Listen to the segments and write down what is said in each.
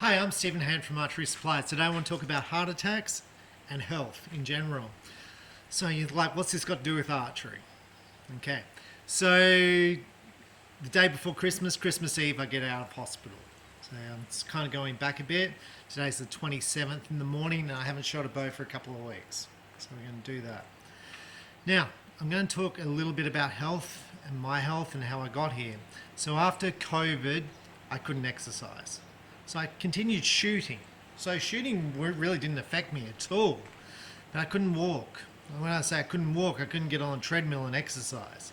Hi, I'm Stephen Hand from Archery Supplies. Today I want to talk about heart attacks and health in general. So you're like, what's this got to do with archery? Okay, so the day before Christmas, Christmas Eve, I get out of hospital. So it's kind of going back a bit. Today's the 27th in the morning and I haven't shot a bow for a couple of weeks. So we're going to do that. Now, I'm going to talk a little bit about health and my health and how I got here. So after COVID, I couldn't exercise. So I continued shooting. So shooting really didn't affect me at all. But I couldn't walk. And when I say I couldn't walk, I couldn't get on a treadmill and exercise.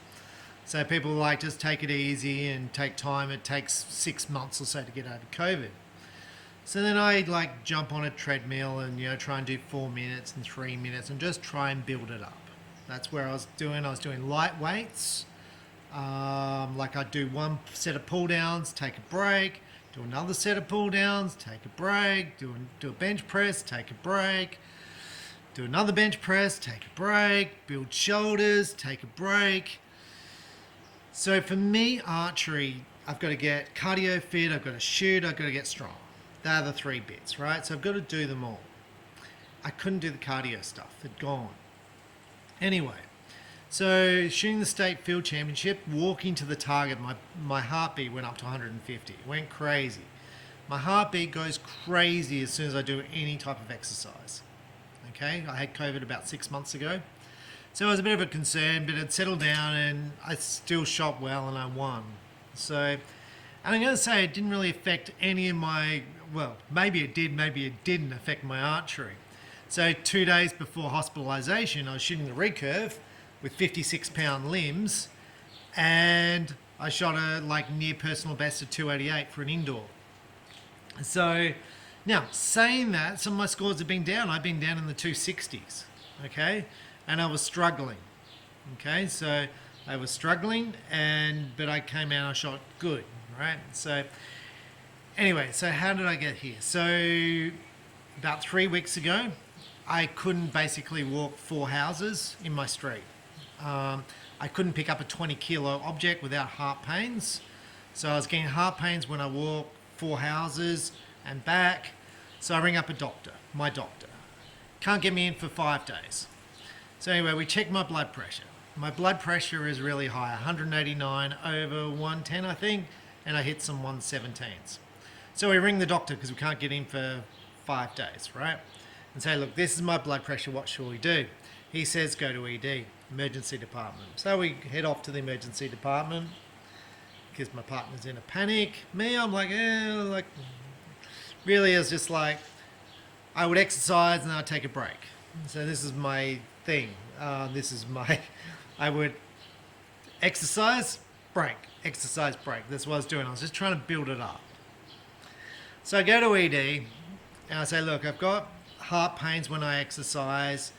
So people are like, just take it easy and take time. It takes 6 months or so to get over COVID. So then I jump on a treadmill and try and do 4 minutes and 3 minutes and just try and build it up. That's where I was doing light weights. I'd do one set of pull downs, take a break, do another set of pull downs, take a break, do a bench press, take a break, do another bench press, take a break, build shoulders, take a break. So for me, archery, I've got to get cardio fit, I've got to shoot, I've got to get strong. They're the 3 bits, right? So I've got to do them all. I couldn't do the cardio stuff, it'd gone. Anyway, so shooting the state field championship, walking to the target, my heartbeat went up to 150. It went crazy. My heartbeat goes crazy as soon as I do any type of exercise. Okay, I had COVID about 6 months ago. So it was a bit of a concern, but it settled down and I still shot well and I won. So, and I'm going to say it didn't really affect any of my, well, maybe it did, maybe it didn't affect my archery. So 2 days before hospitalization, I was shooting the recurve with 56-pound limbs, and I shot a near personal best of 288 for an indoor. So now, saying that, some of my scores have been down. I've been down in the 260s, okay? And I was struggling, okay? So I was struggling, but I came out and I shot good, right? So anyway, so how did I get here? So about 3 weeks ago, I couldn't basically walk 4 houses in my street. I couldn't pick up a 20-kilo object without heart pains. So I was getting heart pains when I walked 4 houses and back. So I ring up a doctor, my doctor. Can't get me in for 5 days. So anyway, we checked my blood pressure. My blood pressure is really high, 189 over 110, I think, and I hit some 117s. So we ring the doctor because we can't get in for 5 days, right? And say, look, this is my blood pressure, what shall we do? He says, go to ED, emergency department. So we head off to the emergency department because my partner's in a panic. Me, I'm really it's just I would exercise and then I'd take a break. So this is my thing. I would exercise, break, exercise, break. That's what I was doing. I was just trying to build it up. So I go to ED and I say, look, I've got heart pains when I exercise.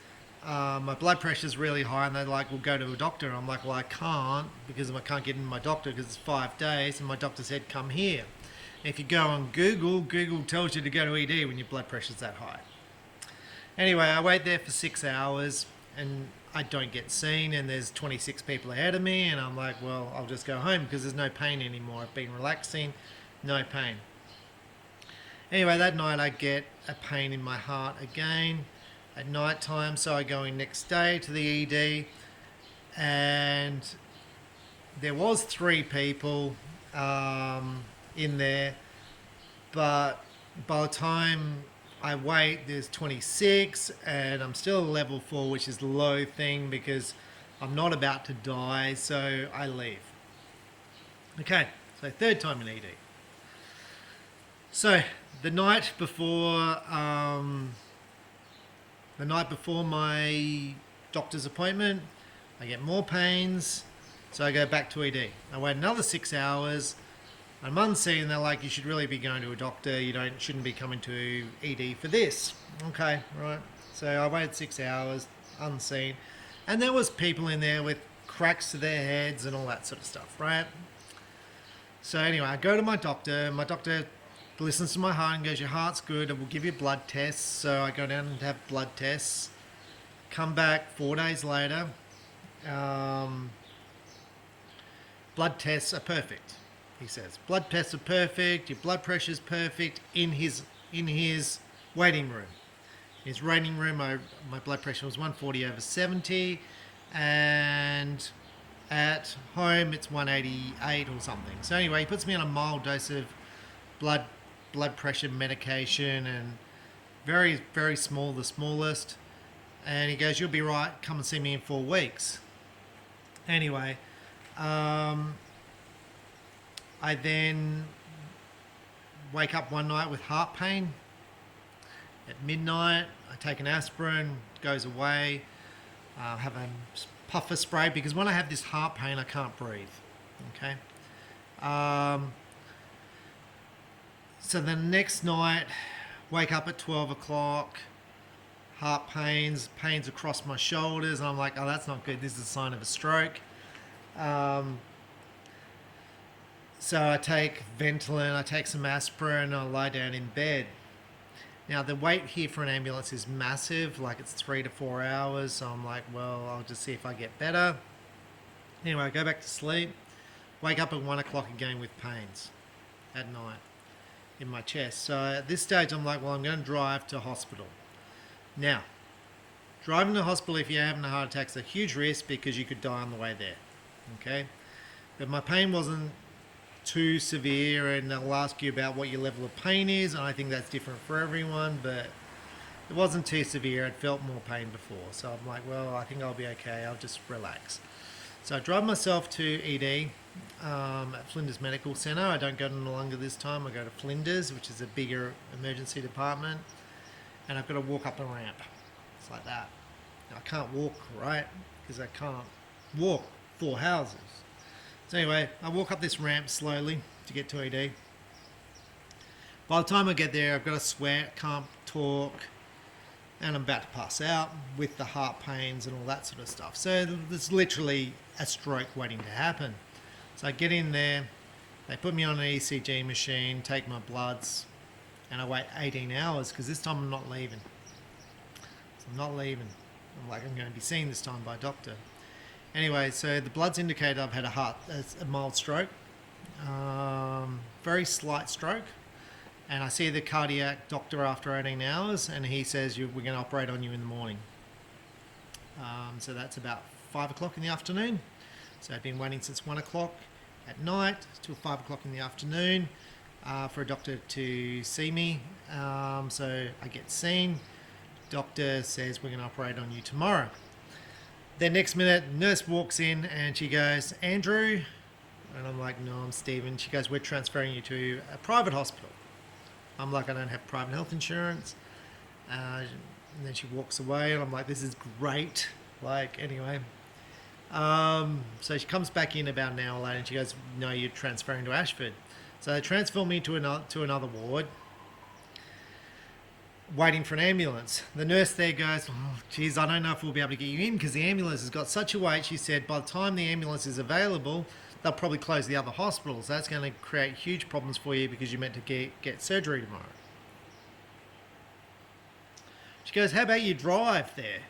My blood pressure is really high, and they're like, we'll go to a doctor. And I'm like, well, I can't because I can't get in my doctor because it's 5 days. And my doctor said, come here. If you go on Google, Google tells you to go to ED when your blood pressure's that high. Anyway, I wait there for 6 hours and I don't get seen, and there's 26 people ahead of me. And I'm like, well, I'll just go home because there's no pain anymore. I've been relaxing, no pain. Anyway, that night I get a pain in my heart again at night time, so I go in next day to the ED, and there was 3 people in there, but by the time I wait, there's 26, and I'm still level 4, which is the low thing because I'm not about to die, so I leave. Okay, so 3rd time in ED. So the night before my doctor's appointment, I get more pains, so I go back to ED. I wait another 6 hours. I'm unseen. They're like, you should really be going to a doctor. You shouldn't be coming to ED for this. Okay, right. So I waited 6 hours, unseen, and there was people in there with cracks to their heads and all that sort of stuff, right? So anyway, I go to my doctor. My doctor listens to my heart and goes, your heart's good, and we'll give you blood tests. So I go down and have blood tests. Come back 4 days later. Blood tests are perfect. he says. Blood tests are perfect, your blood pressure's perfect in his waiting room. In his waiting room, my blood pressure was 140/70, and at home it's 188 or something. So anyway, he puts me on a mild dose of blood pressure medication, and very, very small, the smallest. And he goes, "You'll be right, come and see me in 4 weeks." Anyway, I then wake up one night with heart pain. At midnight, I take an aspirin, it goes away. Have a puffer spray, because when I have this heart pain, I can't breathe. Okay. So the next night, wake up at 12 o'clock, heart pains across my shoulders, and I'm like, oh, that's not good. This is a sign of a stroke. So I take Ventolin, I take some aspirin, I lie down in bed. Now the wait here for an ambulance is massive, like it's 3 to 4 hours, so I'm like, well, I'll just see if I get better. Anyway, I go back to sleep, wake up at 1 o'clock again with pains at night in my chest. So at this stage I'm like, well, I'm going to drive to hospital. Now, driving to hospital if you're having a heart attack is a huge risk, because you could die on the way there. Okay? But my pain wasn't too severe, and they'll ask you about what your level of pain is, and I think that's different for everyone, but it wasn't too severe. I'd felt more pain before, so I'm like, well, I think I'll be okay, I'll just relax. So I drive myself to ED at Flinders Medical Centre. I don't go to Noongar this time, I go to Flinders, which is a bigger emergency department, and I've got to walk up a ramp. It's like that. Now, I can't walk, right, because I can't walk 4 houses. So anyway, I walk up this ramp slowly to get to ED. By the time I get there, I've got a sweat, can't talk, and I'm about to pass out with the heart pains and all that sort of stuff. So there's literally a stroke waiting to happen. So I get in there, they put me on an ECG machine, take my bloods, and I wait 18 hours, because this time I'm not leaving. So I'm not leaving. I'm like, I'm going to be seen this time by a doctor. Anyway, so the bloods indicate I've had a mild stroke, very slight stroke, and I see the cardiac doctor after 18 hours, and he says, we're going to operate on you in the morning. So that's about 5 o'clock in the afternoon. So I've been waiting since 1 o'clock at night till 5 o'clock in the afternoon for a doctor to see me. So I get seen. Doctor says, we're going to operate on you tomorrow. Then next minute, nurse walks in and she goes, "Andrew," and I'm like, "No, I'm Stephen." She goes, "We're transferring you to a private hospital." I'm like, "I don't have private health insurance." And then she walks away, and I'm like, "This is great." Like, anyway. So she comes back in about an hour later and she goes, "No, you're transferring to Ashford." So they transfer me to another ward, waiting for an ambulance. The nurse there goes, "Oh, geez, I don't know if we'll be able to get you in, because the ambulance has got such a wait." She said, "By the time the ambulance is available, they'll probably close the other hospitals. That's going to create huge problems for you, because you're meant to get surgery tomorrow." She goes, "How about you drive there?"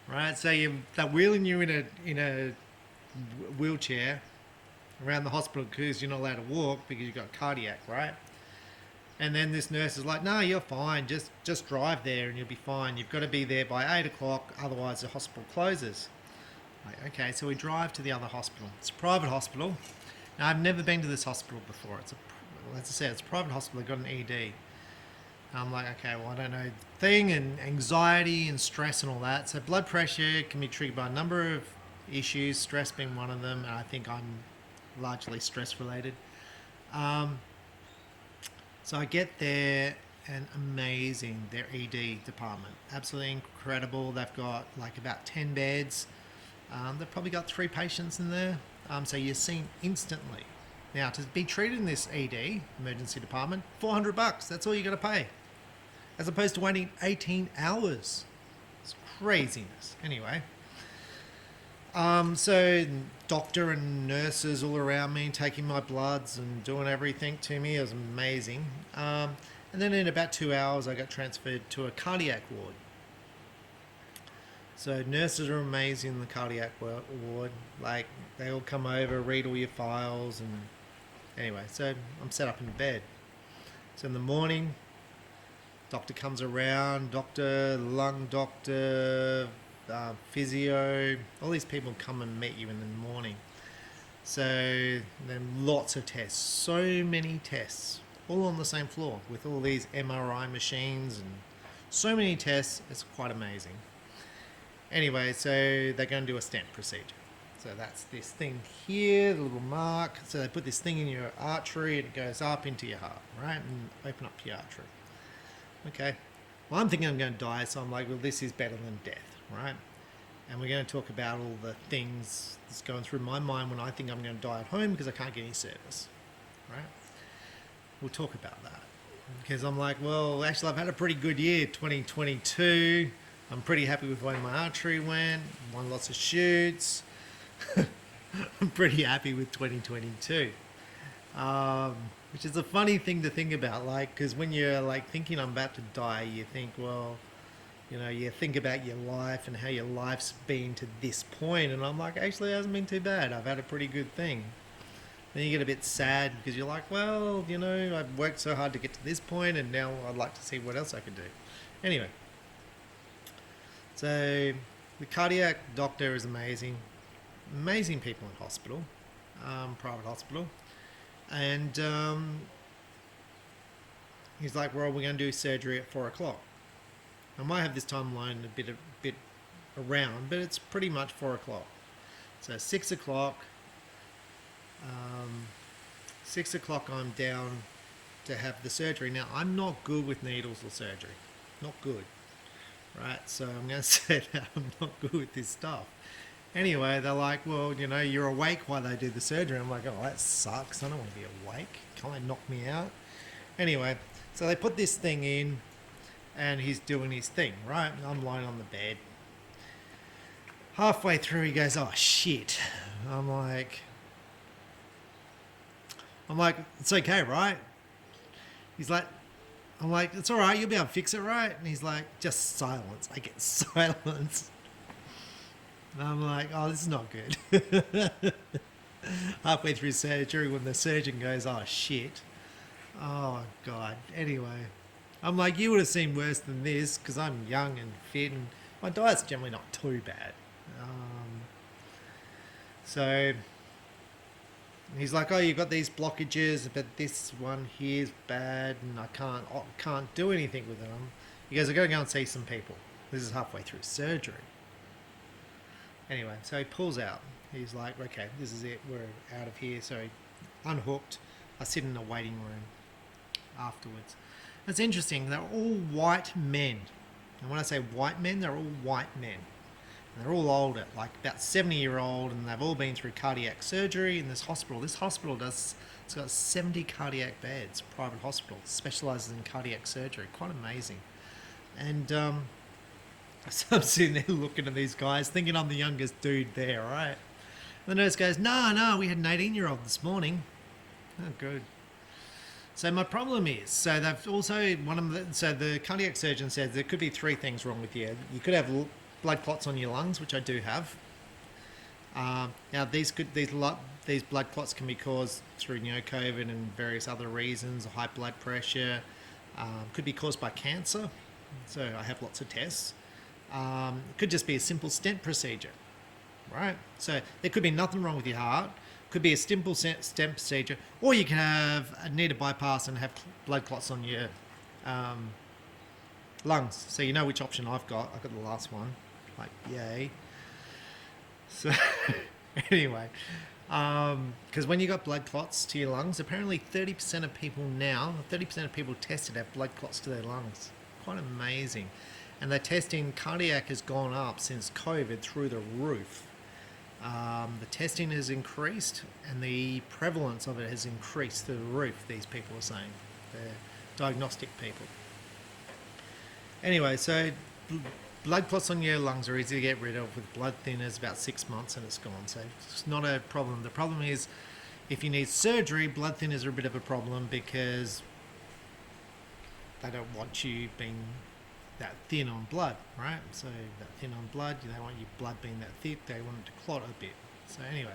Right, so they're wheeling you in a wheelchair around the hospital, because you're not allowed to walk because you've got cardiac, right? And then this nurse is like, "No, you're fine. Just drive there and you'll be fine. You've got to be there by 8 o'clock, otherwise the hospital closes." Like, okay, so we drive to the other hospital. It's a private hospital. Now, I've never been to this hospital before. As I said, it's a private hospital. They've got an ED. And I'm like, okay, well, I don't know thing, and anxiety and stress and all that. So blood pressure can be triggered by a number of issues, stress being one of them, and I think I'm largely stress related. So I get there, and amazing, their ED department, absolutely incredible. They've got like about 10 beds. They've probably got 3 patients in there, so you're seen instantly. Now, to be treated in this ED, emergency department, $400, that's all you got to pay, as opposed to waiting 18 hours. It's craziness. Anyway, so doctor and nurses all around me, taking my bloods and doing everything to me. It was amazing. And then in about 2 hours, I got transferred to a cardiac ward. So nurses are amazing in the cardiac ward. Like they all come over, read all your files, and anyway. So I'm set up in bed. So in the morning, doctor comes around, doctor, lung doctor, physio. All these people come and meet you in the morning. So then lots of tests, so many tests, all on the same floor with all these MRI machines and so many tests. It's quite amazing. Anyway, so they're going to do a stent procedure. So that's this thing here, the little mark. So they put this thing in your artery and it goes up into your heart, right? And open up your artery. Okay. Well, I'm thinking I'm going to die, so I'm like, well, this is better than death, right? And we're going to talk about all the things that's going through my mind when I think I'm going to die at home because I can't get any service, right? We'll talk about that. Because I'm like, well, actually, I've had a pretty good year, 2022. I'm pretty happy with the way my archery went. Won lots of shoots. I'm pretty happy with 2022. Which is a funny thing to think about, like, because when you're like thinking I'm about to die, you think, well, you know, you think about your life and how your life's been to this point, and I'm like, actually, it hasn't been too bad. I've had a pretty good thing. Then you get a bit sad because you're like, well, you know, I've worked so hard to get to this point, and now I'd like to see what else I could do. Anyway. So the cardiac doctor is amazing. Amazing people in hospital, private hospital. And he's like, well, we're going to do surgery at 4 o'clock. I might have this timeline a bit around, but it's pretty much 4 o'clock. So 6 o'clock, 6 o'clock I'm down to have the surgery. Now, I'm not good with needles or surgery. Not good. Right, so I'm going to say that I'm not good with this stuff. Anyway, they're like, well, you know, you're awake while they do the surgery. I'm like, oh, that sucks. I don't want to be awake. Can't they knock me out? Anyway, so they put this thing in, and he's doing his thing, right? I'm lying on the bed. Halfway through, he goes, oh, shit. I'm like, it's okay, right? He's like, I'm like, it's all right, you'll be able to fix it, right? And he's like, just silence. I get silence. And I'm like, oh, this is not good. Halfway through surgery, when the surgeon goes, oh, shit. Oh, God. Anyway, I'm like, you would have seen worse than this because I'm young and fit, and my diet's generally not too bad. So he's like, oh, you've got these blockages, but this one here's bad, and I can't do anything with them. He goes, I've got to go and see some people. This is halfway through surgery. Anyway, so he pulls out. He's like, okay, this is it. We're out of here. So he unhooked. I sit in a waiting room afterwards. It's interesting. They're all white men. And when I say white men, they're all white men. And they're all older, like about 70-year-old, and they've all been through cardiac surgery in this hospital. This hospital it's got 70 cardiac beds, private hospital, specialises in cardiac surgery. Quite amazing. And so I'm sitting there looking at these guys, thinking I'm the youngest dude there, right? And the nurse goes, no, we had an 18-year-old this morning. Oh, good. So my problem is, so they've also, so the cardiac surgeon said there could be 3 things wrong with you. You could have blood clots on your lungs, which I do have. Now these blood clots can be caused through COVID and various other reasons, high blood pressure. Could be caused by cancer, so I have lots of tests. It could just be a simple stent procedure, right? So there could be nothing wrong with your heart. Could be a simple stent procedure, or you can need a bypass and have blood clots on your lungs. So you know which option I've got. I've got the last one. Like, yay. So anyway, because when you got blood clots to your lungs, apparently 30% of people tested have blood clots to their lungs. Quite amazing. And the testing, cardiac has gone up since COVID through the roof. The testing has increased, and the prevalence of it has increased through the roof, these people are saying. They're diagnostic people. Anyway, so blood clots on your lungs are easy to get rid of with blood thinners, about 6 months and it's gone. So it's not a problem. The problem is if you need surgery, blood thinners are a bit of a problem because they don't want you that thin on blood, right? So that thin on blood, they want your blood being that thick, they want it to clot a bit. So anyway,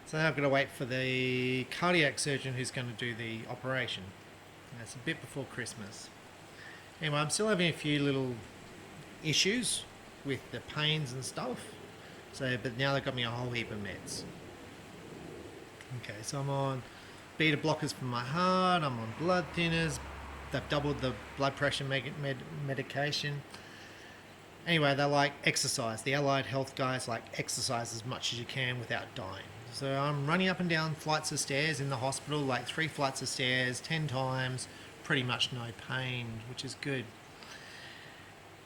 so now I've got to wait for the cardiac surgeon who's going to do the operation. That's a bit before Christmas. Anyway, I'm still having a few little issues with the pains and stuff. So, but now they've got me a whole heap of meds. Okay, so I'm on beta blockers for my heart, I'm on blood thinners, they've doubled the blood pressure medication. Anyway, they like exercise. The allied health guys like exercise as much as you can without dying. So I'm running up and down flights of stairs in the hospital, like 3 flights of stairs, 10 times, pretty much no pain, which is good.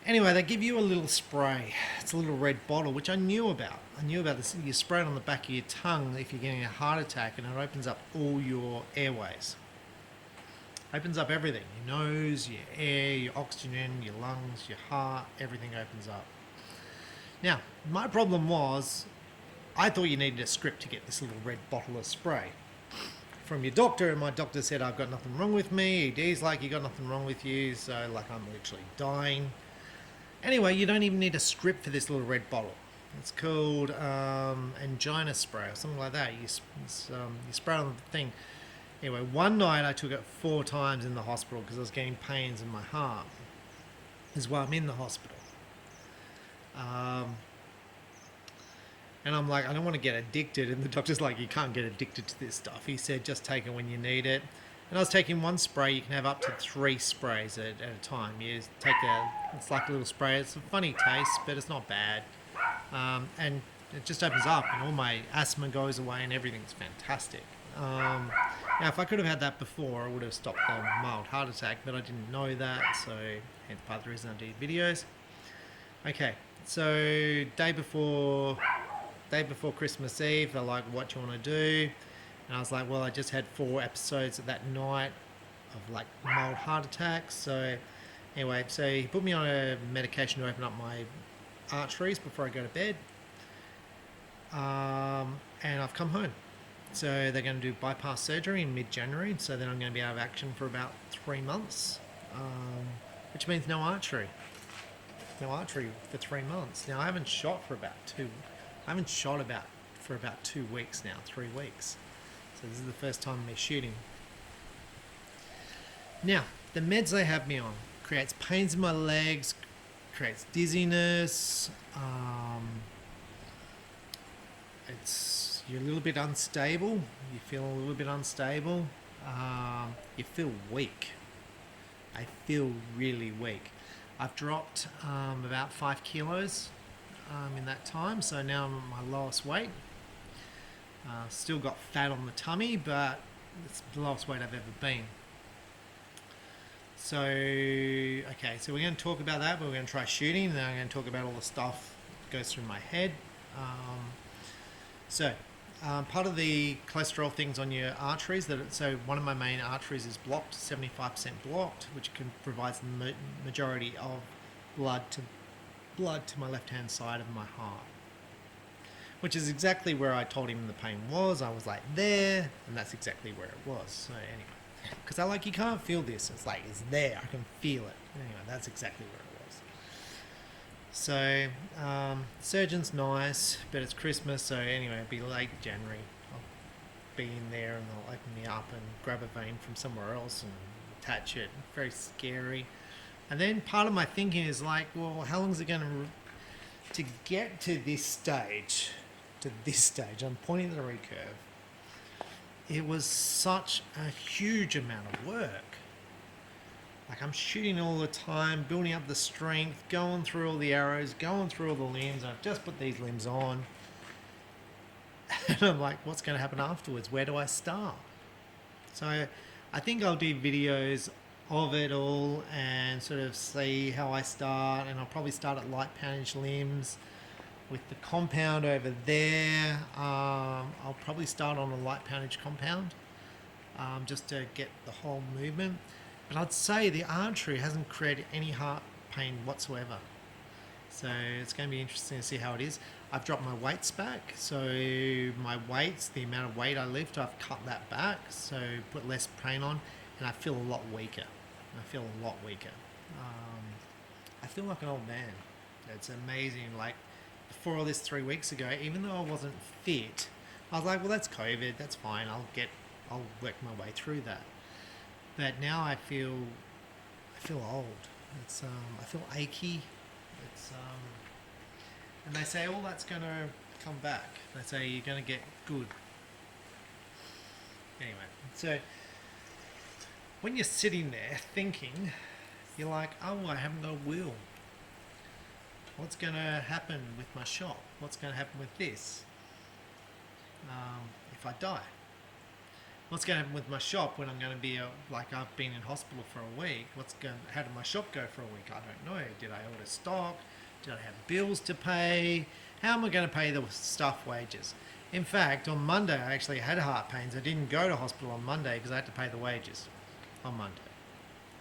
Anyway, they give you a little spray. It's a little red bottle, which I knew about. I knew about this. You spray it on the back of your tongue if you're getting a heart attack, and it opens up all your airways. Opens up everything. Your nose, your air, your oxygen, your lungs, your heart, everything opens up. Now, my problem was, I thought you needed a script to get this little red bottle of spray from your doctor, and my doctor said, I've got nothing wrong with me. ED's like, you got nothing wrong with you, so like I'm literally dying. Anyway, you don't even need a script for this little red bottle. It's called angina spray or something like that. You spray it on the thing. Anyway, one night I took it 4 times in the hospital because I was getting pains in my heart. This is why I'm in the hospital. And I'm like, I don't want to get addicted. And the doctor's like, you can't get addicted to this stuff. He said, just take it when you need it. And I was taking 1 spray. You can have up to 3 sprays at a time. You take it's like a little spray. It's a funny taste, but it's not bad. And it just opens up, and all my asthma goes away, and everything's fantastic. Now, if I could have had that before, I would have stopped the mild heart attack, but I didn't know that, so hence part of the reason I do videos. Okay, so day before Christmas Eve, they're like, what do you want to do? And I was like, well, I just had 4 episodes of that night of like mild heart attacks. So anyway, so he put me on a medication to open up my arteries before I go to bed. And I've come home. So they're going to do bypass surgery in mid-January. So then I'm going to be out of action for about 3 months, which means no archery. No archery for 3 months. Now I haven't shot for about 2 weeks now, 3 weeks. So this is the first time I'm shooting. Now, the meds they have me on creates pains in my legs, creates dizziness. You're a little bit unstable. You feel a little bit unstable. You feel weak. I feel really weak. I've dropped about 5 kilos in that time, so now I'm at my lowest weight. Still got fat on the tummy, but it's the lowest weight I've ever been. So, okay, so we're going to talk about that, but we're going to try shooting, and then I'm going to talk about all the stuff that goes through my head. Part of the cholesterol things on your arteries, so one of my main arteries is blocked, 75% blocked, which provides the majority of blood to my left-hand side of my heart. Which is exactly where I told him the pain was. I was like there, and that's exactly where it was. So anyway, because I like, you can't feel this. It's like, it's there. I can feel it. Anyway, that's exactly where it was. So, surgeon's nice, but it's Christmas. So anyway, it'll be late January. I'll be in there, and they'll open me up and grab a vein from somewhere else and attach it. Very scary. And then part of my thinking is like, well, how long is it going to get to this stage? I'm pointing to the recurve. It was such a huge amount of work. Like, I'm shooting all the time, building up the strength, going through all the arrows, going through all the limbs. I've just put these limbs on. And I'm like, what's going to happen afterwards? Where do I start? So I think I'll do videos of it all and sort of see how I start. And I'll probably start at light poundage limbs. With the compound over there, I'll probably start on a light poundage compound just to get the whole movement. But I'd say the archery hasn't created any heart pain whatsoever. So it's going to be interesting to see how it is. I've dropped my weights back. So my weights, the amount of weight I lift, I've cut that back. So put less pain on, and I feel a lot weaker. I feel like an old man. It's amazing. Like before all this 3 weeks ago, even though I wasn't fit, I was like, well, that's COVID. That's fine. I'll work my way through that. But now I feel old. I feel achy. It's and they say all that's gonna come back. They say you're gonna get good. Anyway, so when you're sitting there thinking, you're like, oh, I haven't got a will. What's going to happen with my shop? What's going to happen with this if I die? What's going to happen with my shop when I'm going to be like I've been in hospital for a week? How did my shop go for a week? I don't know. Did I order stock? Did I have bills to pay? How am I going to pay the staff wages? In fact, on Monday I actually had heart pains. I didn't go to hospital on Monday because I had to pay the wages on Monday.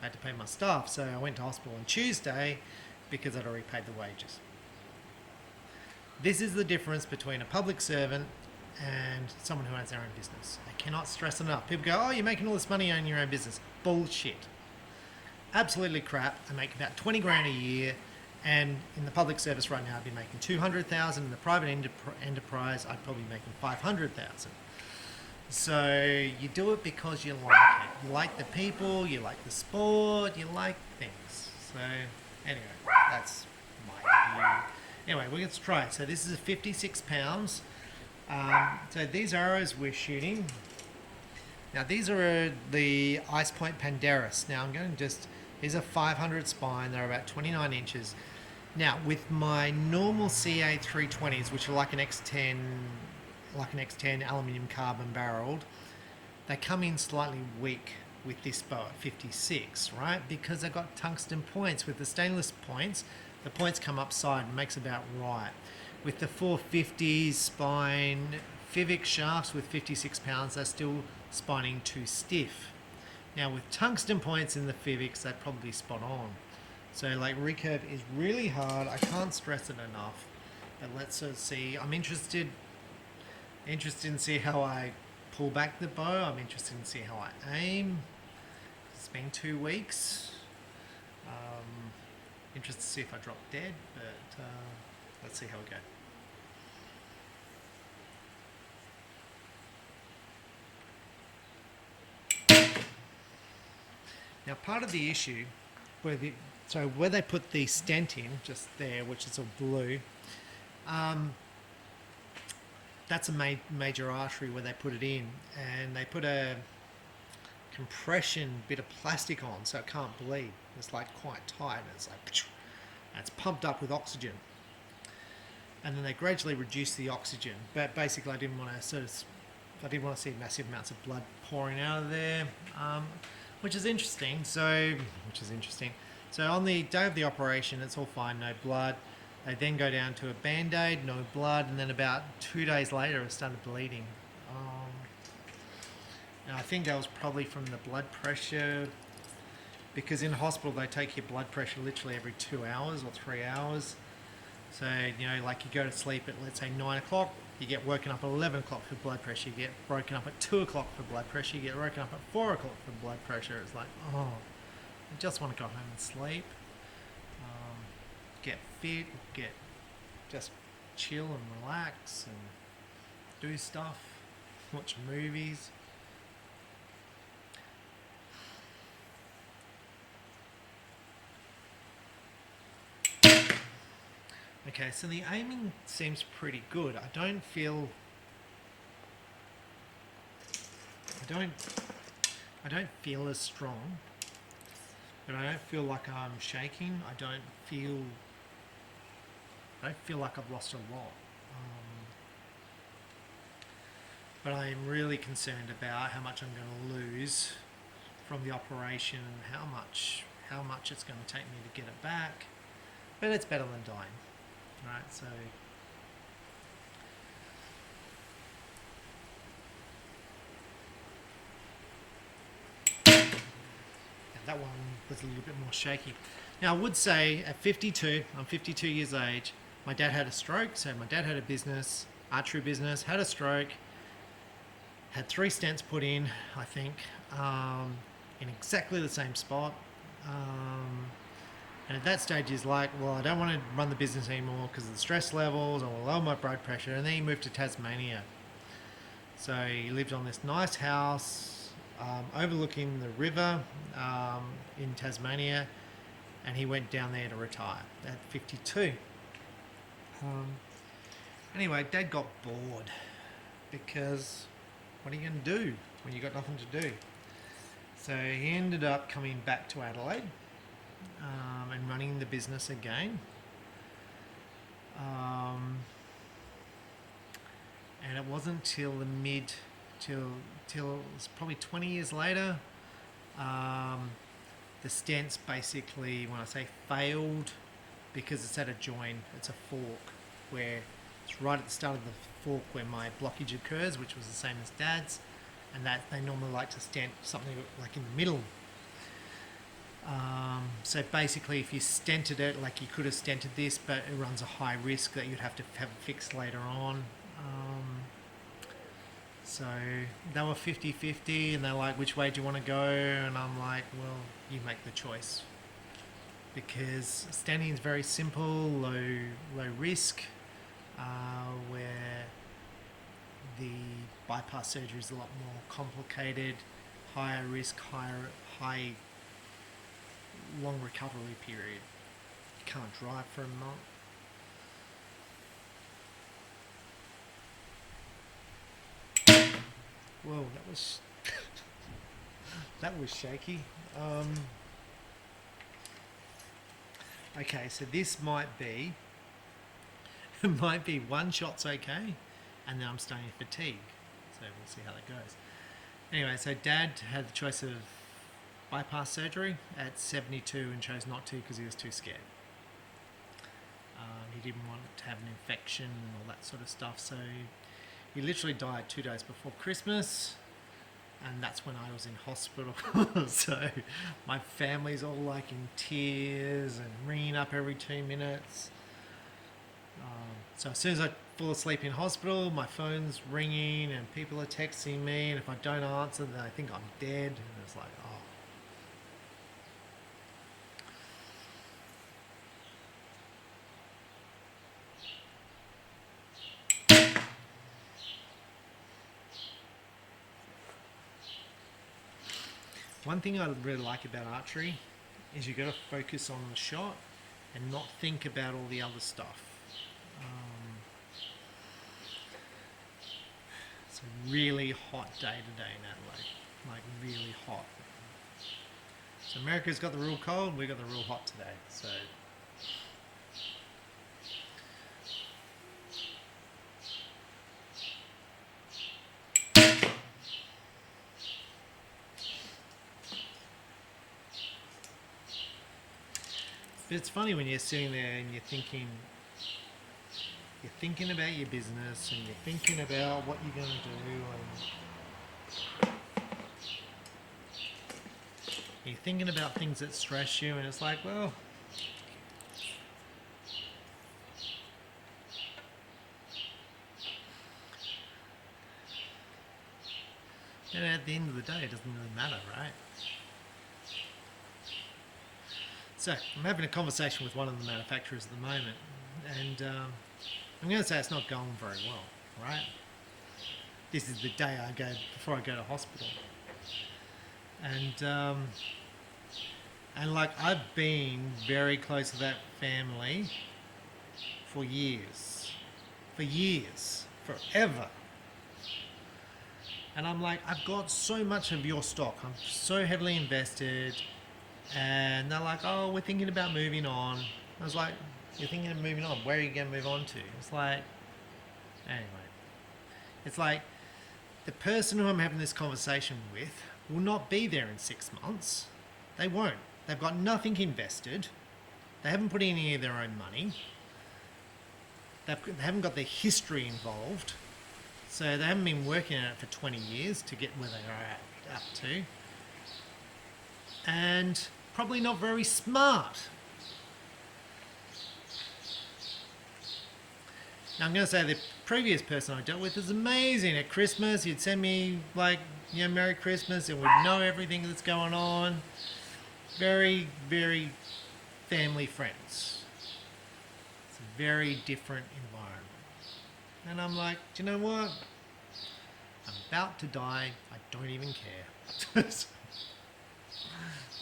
I had to pay my staff, so I went to hospital on Tuesday because I'd already paid the wages. This is the difference between a public servant and someone who owns their own business. I cannot stress enough. People go, oh, you're making all this money owning your own business. Bullshit. Absolutely crap. I make about 20 grand a year, and in the public service right now I'd be making 200,000. In the private enterprise I'd probably be making 500,000. So you do it because you like it. You like the people, you like the sport, you like things. So anyway, that's my view. Anyway, we're going to try it. So this is a 56 pounds. So these arrows we're shooting. Now these are the Ice Point Pandarus. Now I'm going to these are 500 spine. They're about 29 inches. Now with my normal CA 320s, which are like an X10 aluminium carbon barreled, they come in slightly weak with this bow at 56, right? Because they've got tungsten points. With the stainless points, the points come upside and makes about right. With the 450s spine Fivic shafts with 56 pounds, they're still spining too stiff. Now with tungsten points in the Fivics, they'd probably be spot on. So like recurve is really hard. I can't stress it enough. But let's sort of see. I'm interested in see how I pull back the bow. I'm interested in see how I aim. It's been 2 weeks. Interested to see if I drop dead, but let's see how we go. Now part of the issue where they put the stent in, just there, which is all blue, that's a major artery where they put it in, and they put a compression bit of plastic on so it can't bleed. It's like quite tight, and it's like it's pumped up with oxygen, and then they gradually reduce the oxygen. But basically, I didn't want to see massive amounts of blood pouring out of there, which is interesting. So on the day of the operation, it's all fine, no blood. They then go down to a band-aid, no blood, and then about 2 days later it started bleeding. And I think that was probably from the blood pressure, because in hospital they take your blood pressure literally every 2 hours or 3 hours. So, like you go to sleep at, let's say, 9 o'clock, you get woken up at 11 o'clock for blood pressure, you get woken up at 2 o'clock for blood pressure, you get woken up at 4 o'clock for blood pressure. It's like, oh, I just want to go home and sleep. Get fit, just chill and relax and do stuff, watch movies. Okay, so the aiming seems pretty good. I don't feel as strong, but I don't feel like I'm shaking. I don't feel like I've lost a lot. But I am really concerned about how much I'm going to lose from the operation and how much it's going to take me to get it back. But it's better than dying, right? So that one was a little bit more shaky. Now I would say at 52, I'm 52 years of age, my dad had a stroke. So my dad had a business, archery business, had a stroke, had 3 stents put in, I think, in exactly the same spot. And at that stage, he's like, well, I don't want to run the business anymore because of the stress levels. I will lower my blood pressure. And then he moved to Tasmania. So he lived on this nice house overlooking the river in Tasmania. And he went down there to retire at 52. Anyway, Dad got bored because what are you going to do when you've got nothing to do? So he ended up coming back to Adelaide and running the business again. And it wasn't till till it was probably 20 years later, the stents basically, when I say failed, because it's at a joint, it's a fork where it's right at the start of the fork where my blockage occurs, which was the same as Dad's, and that they normally like to stent something like in the middle. So basically, if you stented it, like you could have stented this, but it runs a high risk that you'd have to have it fixed later on. So they were 50-50, and they're like, which way do you want to go? And I'm like, well, you make the choice. Because stenting is very simple, low risk, where the bypass surgery is a lot more complicated, higher risk, high long recovery period. You can't drive for a month. Whoa, that was shaky. Okay, so this might be one shot's okay, and then I'm starting to fatigue. So we'll see how that goes. Anyway, so Dad had the choice of bypass surgery at 72 and chose not to because he was too scared. He didn't want to have an infection and all that sort of stuff, so he literally died 2 days before Christmas, and that's when I was in hospital. So my family's all like in tears and ringing up every 2 minutes. So as soon as I fall asleep in hospital, my phone's ringing and people are texting me, and if I don't answer, then I think I'm dead. And it's like, oh. One thing I really like about archery is you've got to focus on the shot and not think about all the other stuff. It's a really hot day today in Adelaide, like really hot. So America's got the real cold, we got the real hot today. So but it's funny when you're sitting there and you're thinking about your business and you're thinking about what you're going to do, and you're thinking about things that stress you, and it's like, well, and at the end of the day, it doesn't really matter, right? So I'm having a conversation with one of the manufacturers at the moment, and I'm going to say it's not going very well, right? This is the day before I go to hospital, and like I've been very close to that family for years, forever. And I'm like, I've got so much of your stock. I'm so heavily invested. And they're like, oh, we're thinking about moving on. I was like, you're thinking of moving on? Where are you going to move on to? It's like, anyway. It's like, the person who I'm having this conversation with will not be there in 6 months. They won't. They've got nothing invested. They haven't put in any of their own money. They haven't got their history involved. So they haven't been working at it for 20 years to get where they are up to. And probably not very smart. Now I'm going to say the previous person I dealt with was amazing. At Christmas, he'd send me like, Merry Christmas, and we'd know everything that's going on. Very, very family, friends. It's a very different environment. And I'm like, do you know what? I'm about to die. I don't even care.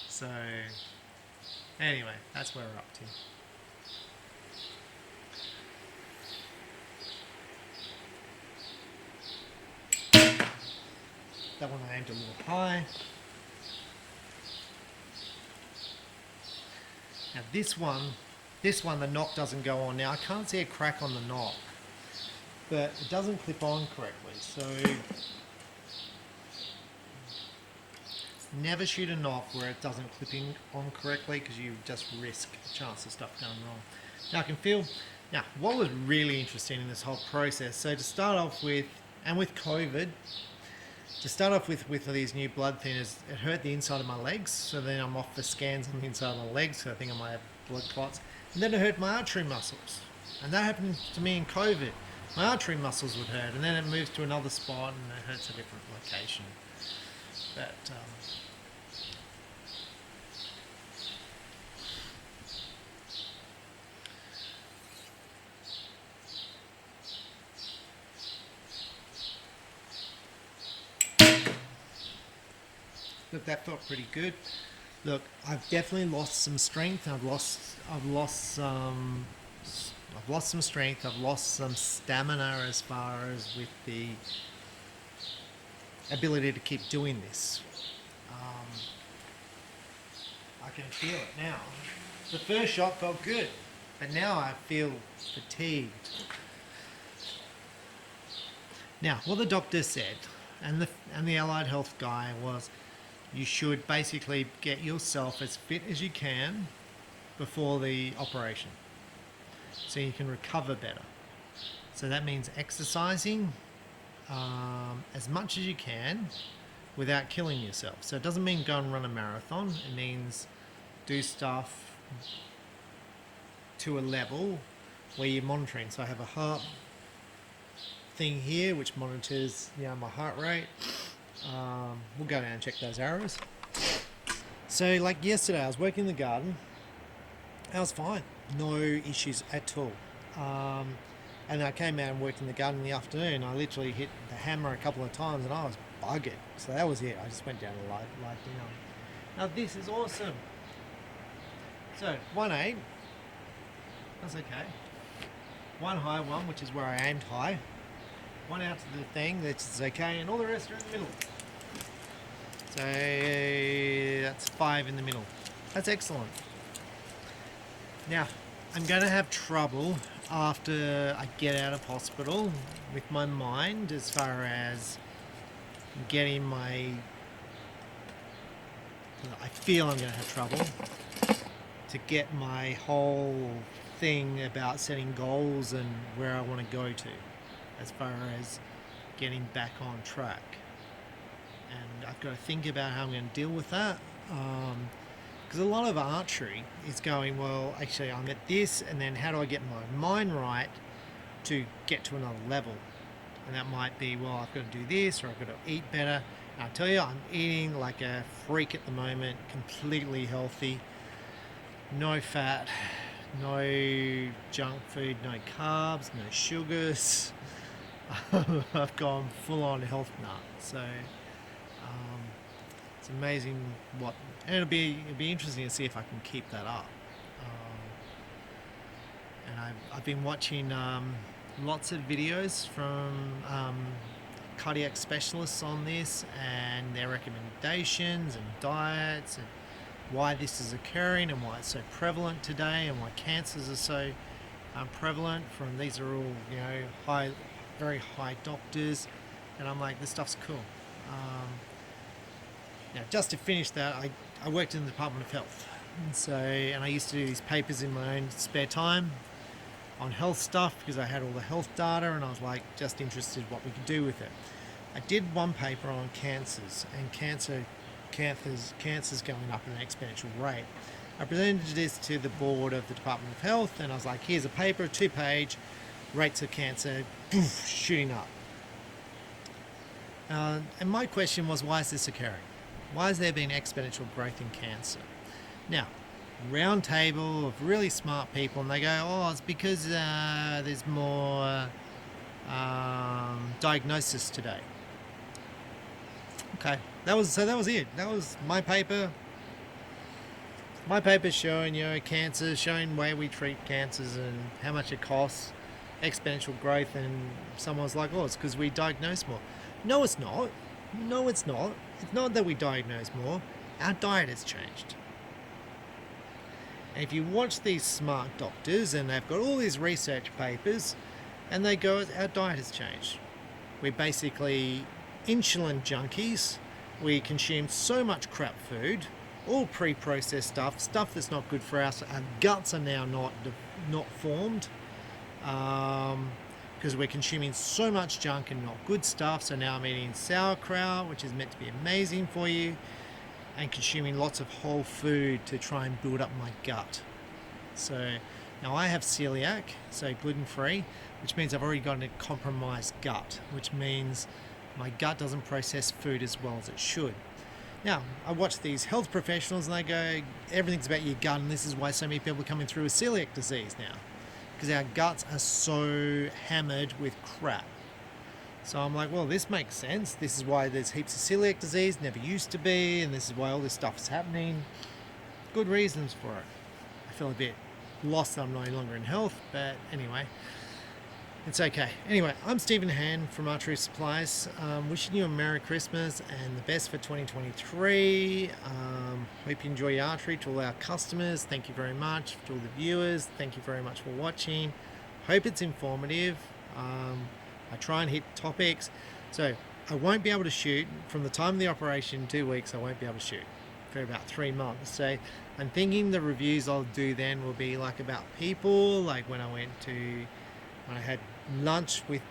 So, anyway, that's where we're up to. That one I aimed a little high. Now this one, the knock doesn't go on. Now I can't see a crack on the knock, but it doesn't clip on correctly. So never shoot a knock where it doesn't clip in on correctly, because you just risk a chance of stuff going wrong. Now I can feel, now what was really interesting in this whole process, so to start off with, and with COVID, to start off with these new blood thinners, it hurt the inside of my legs, so then I'm off for scans on the inside of my legs, so I think I might have blood clots. And then it hurt my archery muscles, and that happened to me in COVID. My archery muscles would hurt, and then it moves to another spot and it hurts a different location. But look, that felt pretty good. Look, I've definitely lost some strength. I've lost some strength. I've lost some stamina as far as with the ability to keep doing this. I can feel it now. The first shot felt good, but now I feel fatigued. Now, what the doctor said, and the allied health guy, was you should basically get yourself as fit as you can before the operation, so you can recover better. So that means exercising as much as you can without killing yourself. So it doesn't mean go and run a marathon. It means do stuff to a level where you're monitoring. So I have a heart thing here which monitors, my heart rate. We'll go down and check those arrows. So like yesterday I was working in the garden. I was fine, no issues at all. And I came out and worked in the garden in the afternoon. I literally hit the hammer a couple of times and I was buggered. So that was it. I just went down and lied down. Now this is awesome. So 1-8, that's okay. One high one, which is where I aimed high. One out to the thing, that's okay, and all the rest are in the middle. So that's 5 in the middle. That's excellent. Now, I'm going to have trouble after I get out of hospital with my mind as far as getting my... I feel I'm going to have trouble to get my whole thing about setting goals and where I want to go to, as far as getting back on track. And I've got to think about how I'm going to deal with that, because a lot of archery is going, well, actually I'm at this, and then how do I get my mind right to get to another level? And that might be, well, I've got to do this, or I've got to eat better. And I tell you, I'm eating like a freak at the moment, completely healthy, no fat, no junk food, no carbs, no sugars. I've gone full on health nut. So it's amazing what, and it'll be interesting to see if I can keep that up. And I've been watching lots of videos from cardiac specialists on this and their recommendations and diets and why this is occurring and why it's so prevalent today and why cancers are so prevalent. These are all very high doctors, and I'm like, this stuff's cool. Now, just to finish that, I worked in the Department of Health, and I used to do these papers in my own spare time on health stuff because I had all the health data, and I was like just interested what we could do with it. I did one paper on cancers and cancers going up at an exponential rate. I presented this to the board of the Department of Health, and I was like, here's a paper, 2-page, rates of cancer, poof, shooting up. And my question was, why is this occurring? Why has there been exponential growth in cancer? Now, round table of really smart people, and they go, "Oh, it's because there's more diagnosis today." Okay, that was it. That was my paper. My paper showing cancer, showing where we treat cancers and how much it costs, exponential growth, and someone's like, "Oh, it's because we diagnose more." No, it's not. No, it's not. It's not that we diagnose more. Our diet has changed. And if you watch these smart doctors and they've got all these research papers and they go, our diet has changed. We're basically insulin junkies. We consume so much crap food, all pre-processed stuff that's not good for us. Our guts are now not formed because we're consuming so much junk and not good stuff. So now I'm eating sauerkraut, which is meant to be amazing for you, and consuming lots of whole food to try and build up my gut. So now I have celiac, so gluten-free, which means I've already got a compromised gut, which means my gut doesn't process food as well as it should. Now, I watch these health professionals and they go, everything's about your gut, and this is why so many people are coming through with celiac disease now, because our guts are so hammered with crap. So I'm like, well, this makes sense. This is why there's heaps of celiac disease, never used to be, and this is why all this stuff is happening. Good reasons for it. I feel a bit lost that I'm no longer in health, but anyway, it's okay. Anyway, I'm Stephen Hand from Archery Supplies. Wishing you a Merry Christmas and the best for 2023. Hope you enjoy your archery. To all our customers, thank you very much. To all the viewers, thank you very much for watching. Hope it's informative. I try and hit topics. So I won't be able to shoot from the time of the operation, 2 weeks. I won't be able to shoot for about 3 months. So I'm thinking the reviews I'll do then will be like about people, like when I had lunch with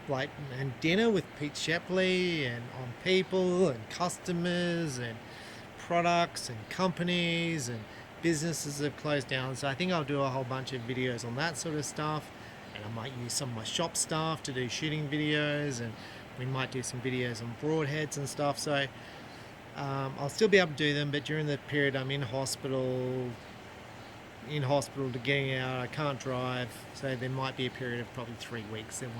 and dinner with Pete Shepley, and on people and customers and products and companies and businesses that have closed down. So I think I'll do a whole bunch of videos on that sort of stuff. And I might use some of my shop staff to do shooting videos, and we might do some videos on broadheads and stuff. So I'll still be able to do them, but during the period I'm in hospital to getting out, I can't drive, so there might be a period of probably 3 weeks. There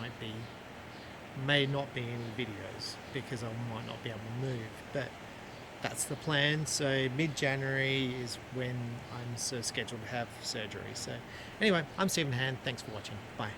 may not be any videos because I might not be able to move, but that's the plan. So mid-January is when I'm scheduled to have surgery. So anyway, I'm Stephen Hand. Thanks for watching. Bye.